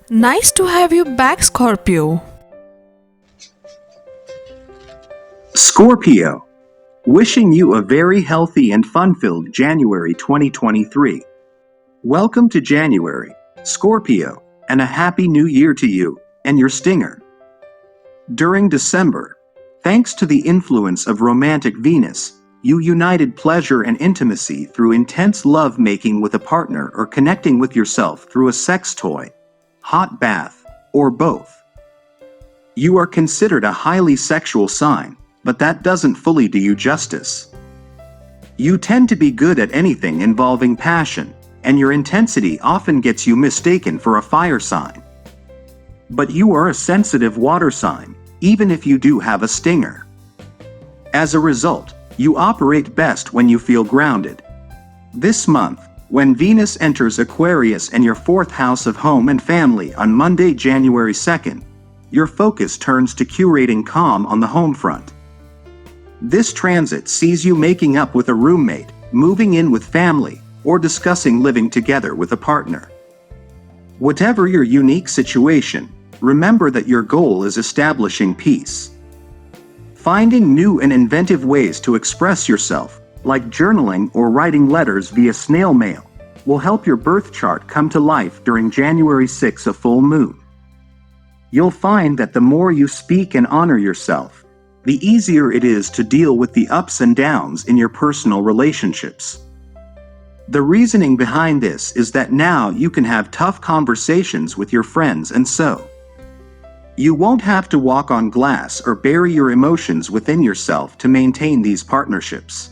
Nice to have you back, Scorpio. Scorpio, wishing you a very healthy and fun-filled January 2023. Welcome to January, Scorpio, and a happy new year to you and your stinger. During December, thanks to the influence of romantic Venus, you united pleasure and intimacy through intense love-making with a partner or connecting with yourself through a sex toy, hot bath, or both. You are considered a highly sexual sign, but that doesn't fully do you justice. You tend to be good at anything involving passion, and your intensity often gets you mistaken for a fire sign. But you are a sensitive water sign, even if you do have a stinger. As a result, you operate best when you feel grounded. This month, when Venus enters Aquarius and your fourth house of home and family on Monday, January 2nd, your focus turns to curating calm on the home front. This transit sees you making up with a roommate, moving in with family, or discussing living together with a partner. Whatever your unique situation, remember that your goal is establishing peace. Finding new and inventive ways to express yourself, like journaling or writing letters via snail mail, will help your birth chart come to life during January 6, a full moon. You'll find that the more you speak and honor yourself, the easier it is to deal with the ups and downs in your personal relationships. The reasoning behind this is that now you can have tough conversations with your friends, and so you won't have to walk on glass or bury your emotions within yourself to maintain these partnerships.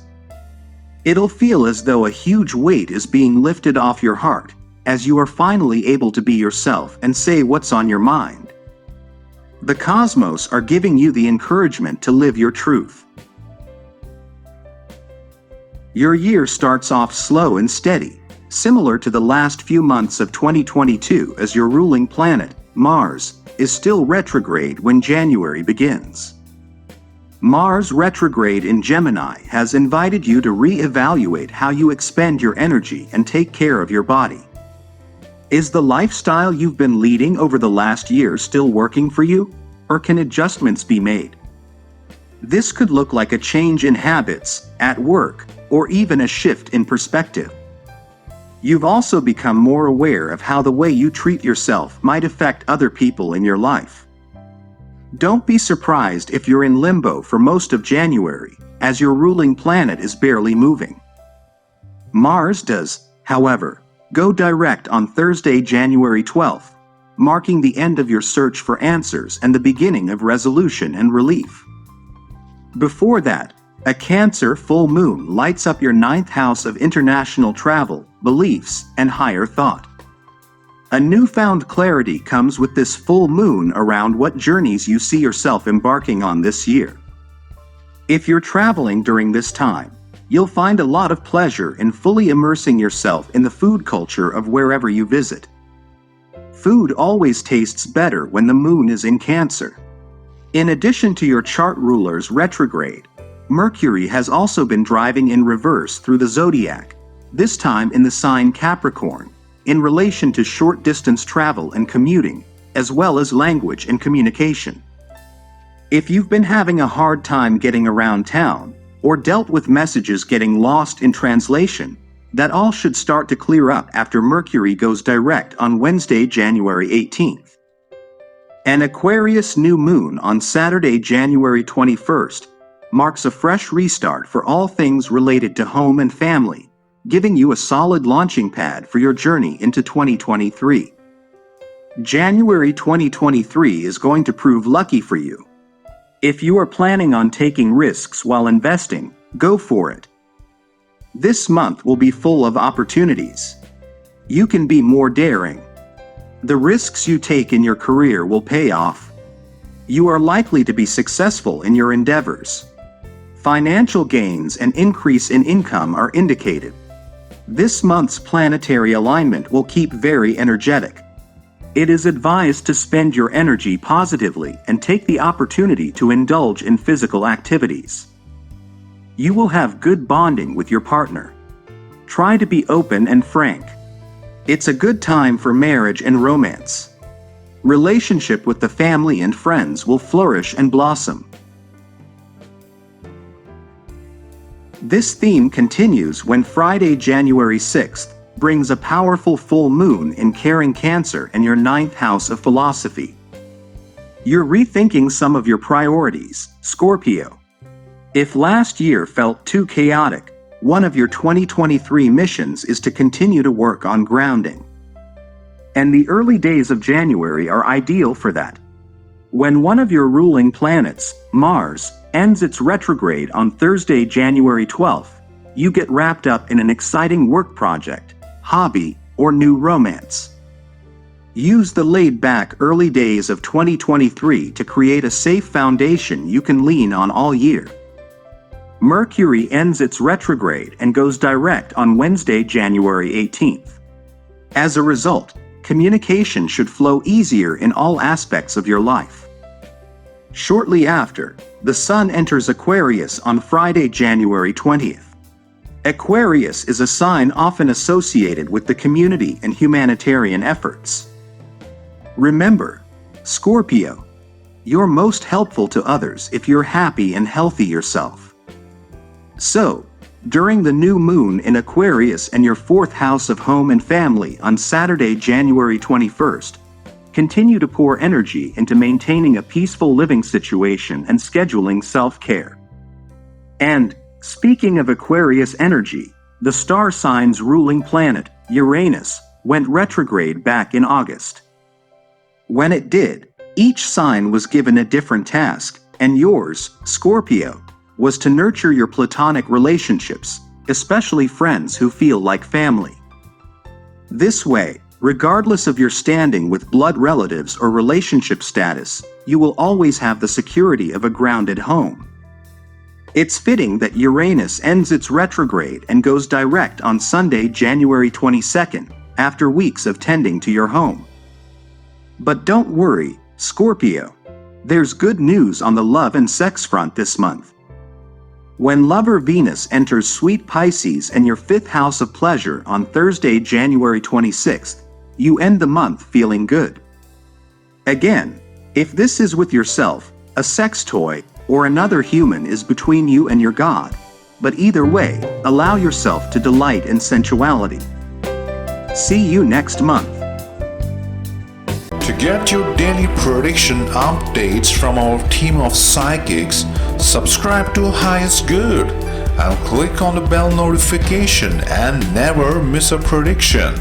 It'll feel as though a huge weight is being lifted off your heart, as you are finally able to be yourself and say what's on your mind. The cosmos are giving you the encouragement to live your truth. Your year starts off slow and steady, similar to the last few months of 2022, as your ruling planet, Mars, is still retrograde when January begins. Mars retrograde in Gemini has invited you to re-evaluate how you expend your energy and take care of your body. Is the lifestyle you've been leading over the last year still working for you, or can adjustments be made? This could look like a change in habits, at work, or even a shift in perspective. You've also become more aware of how the way you treat yourself might affect other people in your life. Don't be surprised if you're in limbo for most of January, as your ruling planet is barely moving. Mars does, however, go direct on Thursday, January 12th, marking the end of your search for answers and the beginning of resolution and relief. Before that, a Cancer full moon lights up your ninth house of international travel, beliefs, and higher thought. A newfound clarity comes with this full moon around what journeys you see yourself embarking on this year. If you're traveling during this time, you'll find a lot of pleasure in fully immersing yourself in the food culture of wherever you visit. Food always tastes better when the moon is in Cancer. In addition to your chart ruler's retrograde, Mercury has also been driving in reverse through the Zodiac, this time in the sign Capricorn, in relation to short-distance travel and commuting, as well as language and communication. If you've been having a hard time getting around town, or dealt with messages getting lost in translation, that all should start to clear up after Mercury goes direct on Wednesday, January 18th. An Aquarius new moon on Saturday, January 21st, marks a fresh restart for all things related to home and family, giving you a solid launching pad for your journey into 2023. January 2023 is going to prove lucky for you. If you are planning on taking risks while investing, go for it. This month will be full of opportunities. You can be more daring. The risks you take in your career will pay off. You are likely to be successful in your endeavors. Financial gains and increase in income are indicated. This month's planetary alignment will keep very energetic. It is advised to spend your energy positively and take the opportunity to indulge in physical activities. You will have good bonding with your partner. Try to be open and frank. It's a good time for marriage and romance. Relationship with the family and friends will flourish and blossom. This theme continues when Friday, January 6th, brings a powerful full moon in Caring Cancer and your ninth house of philosophy. You're rethinking some of your priorities, Scorpio. If last year felt too chaotic, one of your 2023 missions is to continue to work on grounding. And the early days of January are ideal for that. When one of your ruling planets, Mars, ends its retrograde on Thursday, January 12th, you get wrapped up in an exciting work project, hobby, or new romance. Use the laid-back early days of 2023 to create a safe foundation you can lean on all year. Mercury ends its retrograde and goes direct on Wednesday, January 18th. As a result, communication should flow easier in all aspects of your life. Shortly after, the Sun enters Aquarius on Friday, January 20th. Aquarius is a sign often associated with the community and humanitarian efforts. Remember, Scorpio, you're most helpful to others if you're happy and healthy yourself. So, during the new moon in Aquarius and your fourth house of home and family on Saturday, January 21st, continue to pour energy into maintaining a peaceful living situation and scheduling self-care. And, speaking of Aquarius energy, the star sign's ruling planet, Uranus, went retrograde back in August. When it did, each sign was given a different task, and yours, Scorpio, was to nurture your platonic relationships, especially friends who feel like family. This way, regardless of your standing with blood relatives or relationship status, you will always have the security of a grounded home. It's fitting that Uranus ends its retrograde and goes direct on Sunday, January 22nd, after weeks of tending to your home. But don't worry, Scorpio. There's good news on the love and sex front this month. When lover Venus enters sweet Pisces and your fifth house of pleasure on Thursday, January 26th, you end the month feeling good. Again, if this is with yourself, a sex toy, or another human is between you and your God. But either way, allow yourself to delight in sensuality. See you next month. To get your daily prediction updates from our team of psychics, subscribe to Highest Good and click on the bell notification and never miss a prediction.